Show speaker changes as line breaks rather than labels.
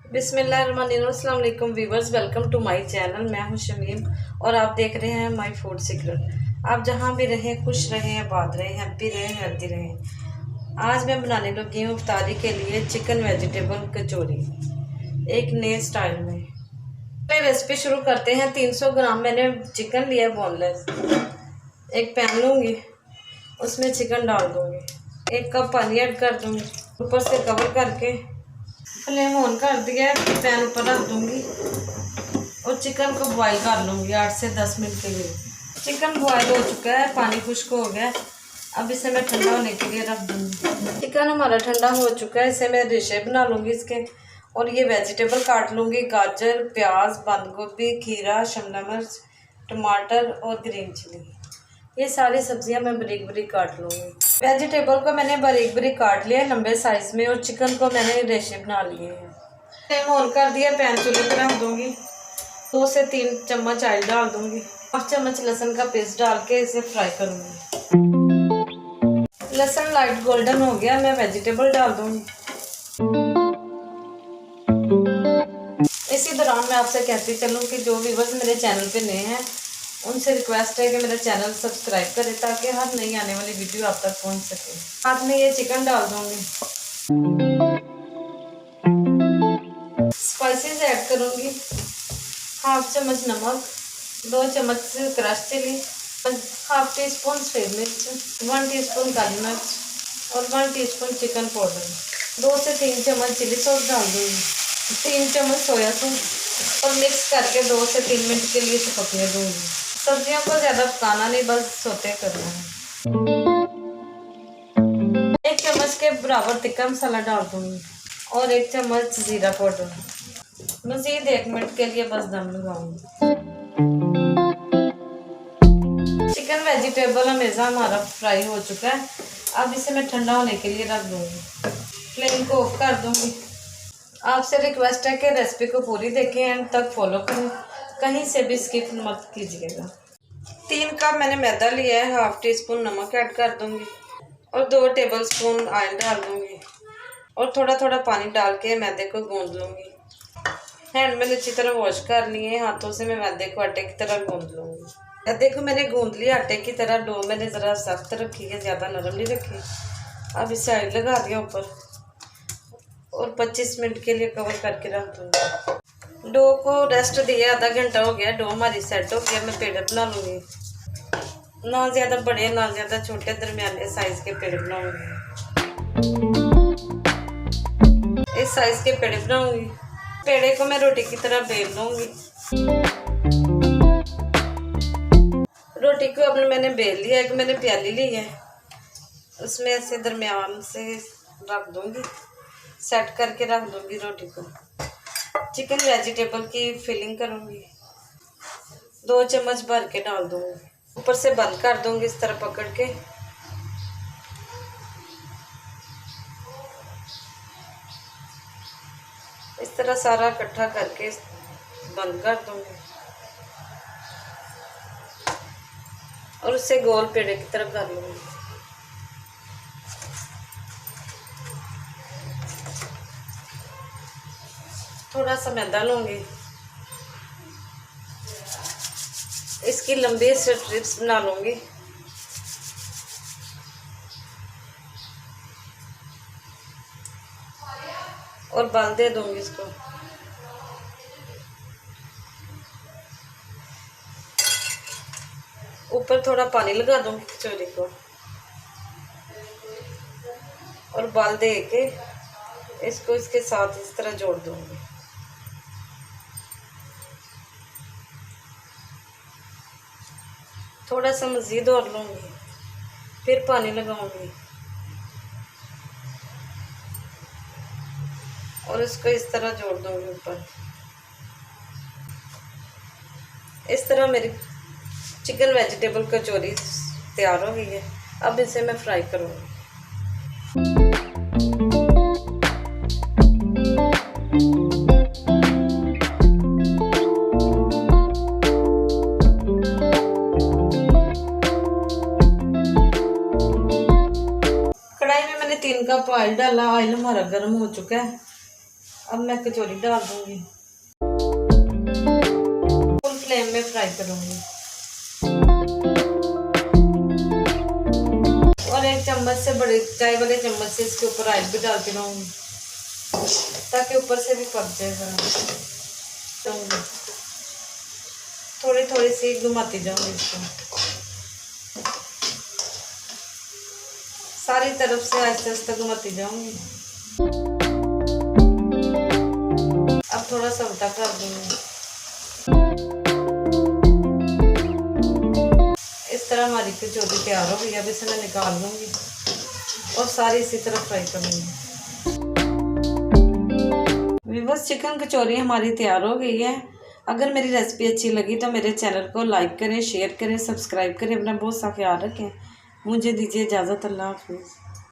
बिस्मिल्लाहिर्रहमानिर्रहीम, अस्सलाम वालेकुम viewers, welcome to my channel. मैं हूं शमीम और आप देख रहे हैं माय फूड सीक्रेट। आप जहां भी रहें खुश रहें, आबाद रहें, हैप्पी रहें, हेल्दी रहें। आज मैं बनाने लगी हूँ इफ्तारी के लिए चिकन वेजिटेबल कचौरी एक नए स्टाइल में। पहले रेसिपी शुरू करते हैं। 300 ग्राम मैंने चिकन लिया बोनलेस। एक पैन लूँगी, उसमें चिकन डाल दूँगी, 1 कप पानी ऐड कर दूँगी, ऊपर से कवर करके फ्लेम ऑन कर दिया है। पैन ऊपर रख दूँगी और चिकन को बॉईल कर लूँगी 8 से 10 मिनट के लिए। चिकन बॉईल हो चुका है, पानी खुश्क हो गया। अब इसे मैं ठंडा होने के लिए रख दूँगी। चिकन हमारा ठंडा हो चुका है, इसे मैं डिशे बना लूँगी इसके। और ये वेजिटेबल काट लूँगी, गाजर, प्याज, बंद गोभी, खीरा, शिमला मिर्च, टमाटर और ग्रीन चिली। ये सारी सब्जियां मैं बारीक बारीक काट लूँगी। वेजिटेबल को मैंने बारीक बारीक काट लिया है लंबे साइज में, और चिकन को मैंने रेशे बना लिए हैं। फ्लेम ऑन कर दिया, पैन चूल्हे पर रख दूँगी। 2 से 3 चम्मच ऑयल डाल दूँगी। 5 चम्मच लहसुन का पेस्ट डाल के इसे फ्राई करूँगी। लहसुन लाइट गोल्डन हो गया, मैं वेजिटेबल डाल दूँगी। इसी दौरान मैं आपसे कहती चलूँ कि जो व्यूवर्स मेरे चैनल पे नए हैं उनसे रिक्वेस्ट है कि मेरा चैनल सब्सक्राइब करें ताकि हर नई आने वाली वीडियो आप तक पहुंच सके। साथ में ये चिकन डाल दूंगी, स्पाइसेस ऐड करूंगी। 1/2 चम्मच नमक, 2 चम्मच क्रश चिली, 1/2 टीस्पून सफ़ेद मिर्च, 1 टीस्पून काली मिर्च और 1 टीस्पून चिकन पाउडर। 2 से 3 चम्मच चिली सॉस डाल दूंगी, 3 चम्मच सोया सॉस और मिक्स करके 2 से 3 मिनट के लिए इसे पकने दूंगी। सब्जियों को ज़्यादा पकाना नहीं, बस सोते करना है। 1 चम्मच के बराबर टिक्का मसाला डाल दूंगी और 1 चम्मच ज़ीरा पाउडर। मज़ीद 1 मिनट के लिए बस दम लगाऊंगी। चिकन वेजिटेबल हमेशा हमारा फ्राई हो चुका है। अब इसे मैं ठंडा होने के लिए रख दूंगी। फ्लेम को ऑफ कर दूंगी। आपसे रिक्वेस्ट है कि रेसिपी को पूरी देखें, एंड तक फॉलो करें, कहीं से भी स्किप मत कीजिएगा। 3 कप मैंने मैदा लिया है, 1/2 टीस्पून नमक ऐड कर दूंगी और 2 टेबलस्पून ऑयल डाल दूंगी और थोड़ा थोड़ा पानी डाल के मैदे को गूंद लूँगी। हैंड में अच्छी तरह वॉश कर लिए, हाथों से मैं मैदे को आटे की तरह गूंद लूँगी। मैदे को मैंने गूंद लिया आटे की तरह। डो मैंने ज़रा सख्त रखी है, ज़्यादा नरम नहीं रखी। अब इसे ऑयल लगा दिया ऊपर और 25 मिनट के लिए कवर करके रख दूँगी। डो को रेस्ट दिया, आधा घंटा हो गया। डो हमारी सेट हो गया। मैं पेड़े बना लूँगी, ना ज़्यादा बड़े ना ज़्यादा छोटे, दरमियाने साइज़ के पेड़े बनाऊँगी। इस साइज़ के पेड़े बनाऊँगी। पेड़े को मैं रोटी की तरह बेल लूँगी। रोटी को अपने मैंने बेल लिया। एक मैंने प्याली ली है, उसमें ऐसे दरमियान से रख दूँगी, सेट करके रख दूँगी रोटी को। चिकन वेजिटेबल की फिलिंग करूँगी, 2 चम्मच भर के डाल दूँगी, ऊपर से बंद कर दूँगी इस तरह पकड़ के। इस तरह सारा इकट्ठा करके बंद कर दूँगी और उससे गोल पेड़े की तरफ कर लूँगी। थोड़ा सा मैदा लूँगी, इसकी लंबी स्ट्रिप्स बना लूँगी और बाल दे दूँगी इसको। ऊपर थोड़ा पानी लगा दूँगी कचौरी को और बाल दे के इसको इसके साथ इस तरह जोड़ दूँगी। थोड़ा सा मज़ीद और लूँगी, फिर पानी लगाऊँगी और इसको इस तरह जोड़ दूँगी ऊपर। इस तरह मेरी चिकन वेजिटेबल कचौरी तैयार हो गई है। अब इसे मैं फ्राई करूँगी। कढ़ाई में मैंने 3 कप ऑयल डाला। ऑयल हमारा गर्म हो चुका है। अब मैं कचौरी डाल दूंगी, फुल फ्लेम में फ्राई करूंगी। और एक चम्मच से बड़े चाय वाले चम्मच से इसके ऊपर ऑयल भी डालती रहूंगी ताकि ऊपर से भी पक जाए जरा। थोड़ी थोड़ी सी घुमाती जाऊंगी इसको, सारी तरफ से आहिस्ते आहिस्ते घुमाती जाऊंगी। अब थोड़ा सा उल्टा कर दूंगी। इस तरह हमारी कचौरी तैयार हो गई। अब इसे मैं निकाल लूंगी और सारी इसी तरह फ्राई करूंगी। व्यूअर्स, चिकन कचौरी हमारी तैयार हो गई है। अगर मेरी रेसिपी अच्छी लगी तो मेरे चैनल को लाइक करें, शेयर करें, सब्सक्राइब करें। अपना बहुत सा ख्याल रखें। मुझे दीजिए इजाज़त। अल्लाह हाफिज़।